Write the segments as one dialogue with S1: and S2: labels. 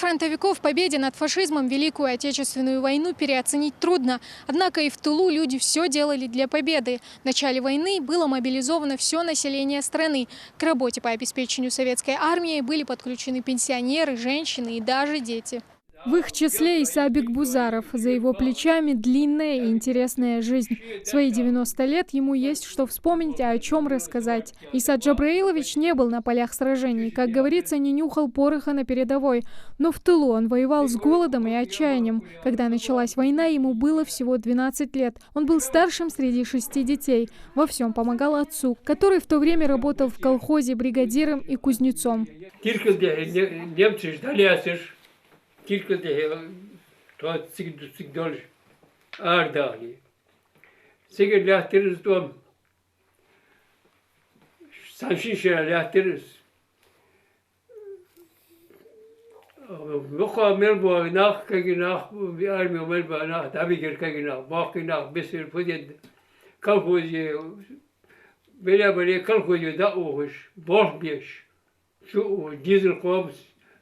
S1: фронтовиков победе над фашизмом Великую Отечественную войну переоценить трудно. Однако и в тылу люди все делали для победы. В начале войны было мобилизовано все население страны. К работе по обеспечению советской армии были подключены пенсионеры, женщины и даже дети. В их числе Иса Бекбузаров. За его плечами длинная и интересная жизнь. В свои 90 лет ему есть что вспомнить, а о чем рассказать. Иса Джабраилович не был на полях сражений. Как говорится, не нюхал пороха на передовой. Но в тылу он воевал с голодом и отчаянием. Когда началась война, ему было всего 12 лет. Он был старшим среди 6 детей. Во всем помогал отцу, который в то время работал в колхозе бригадиром и кузнецом.
S2: Немцы ждали, Кілька то цигдоль ардали. Сега ляхтирс дом. Саншиншера ляхтирс. Воха мелбо нах кагинах армия мелбо нах табигер кагинах бакинах бесер пудед колхозе беле колхозе да огыш бошбеш. Şu дизель хобс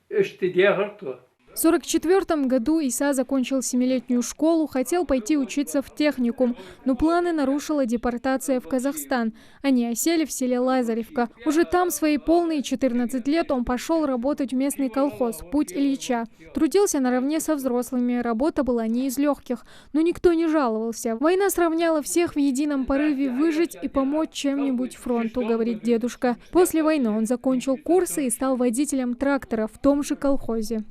S2: эштедехарто.
S1: В 1944 году Иса закончил 7-летнюю школу, хотел пойти учиться в техникум, но планы нарушила депортация в Казахстан. Они осели в селе Лазаревка. Уже там в свои полные 14 лет он пошел работать в местный колхоз «Путь Ильича». Трудился наравне со взрослыми, работа была не из легких, но никто не жаловался. Война сравняла всех в едином порыве выжить и помочь чем-нибудь фронту, говорит дедушка. После войны он закончил курсы и стал водителем трактора в том же колхозе.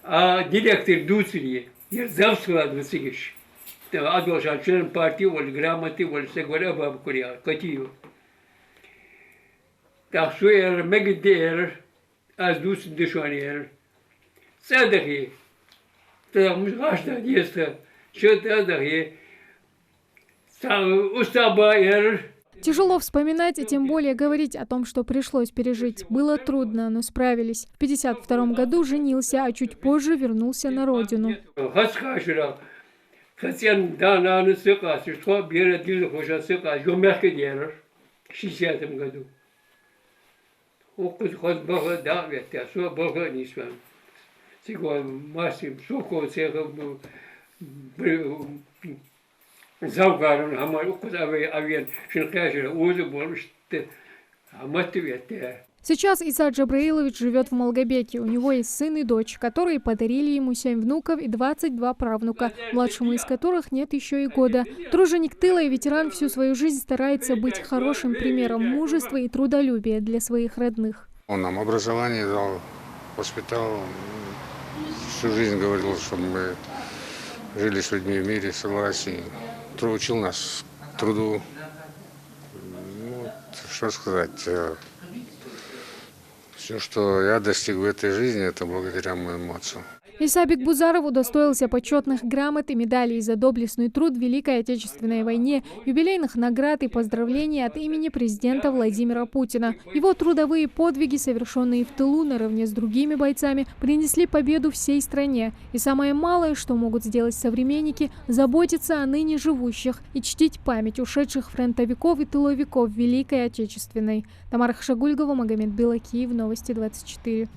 S2: А директор Дуцли, я завтра двадцать. Адвокат член партии, воль грамоты, воль сегодня бабкурия, котию. Так что я мегдер, аз дус дешанер. Садахи, там гашта детство, что тадахи.
S1: Тяжело вспоминать и тем более говорить о том, что пришлось пережить. Было трудно, но справились. В 1952 году женился, а чуть позже вернулся на родину. Сейчас Иса Джабраилович живет в Малгобеке. У него есть сын и дочь, которые подарили ему 7 внуков и 22 правнука, младшему из которых нет еще и года. Труженик тыла и ветеран всю свою жизнь старается быть хорошим примером мужества и трудолюбия для своих родных.
S3: Он нам образование дал, воспитал, всю жизнь говорил, чтобы мы жили с людьми в мире, в согласии. Учил нас труду. Ну, что сказать. Все, что я достиг в этой жизни, это благодаря моему отцу.
S1: Иса Бекбузаров удостоился почетных грамот и медалей за доблестный труд в Великой Отечественной войне, юбилейных наград и поздравлений от имени президента Владимира Путина. Его трудовые подвиги, совершенные в тылу наравне с другими бойцами, принесли победу всей стране. И самое малое, что могут сделать современники, заботиться о ныне живущих и чтить память ушедших фронтовиков и тыловиков Великой Отечественной. Тамара Хашагульгова, Магомед Белакиев, Новости 24.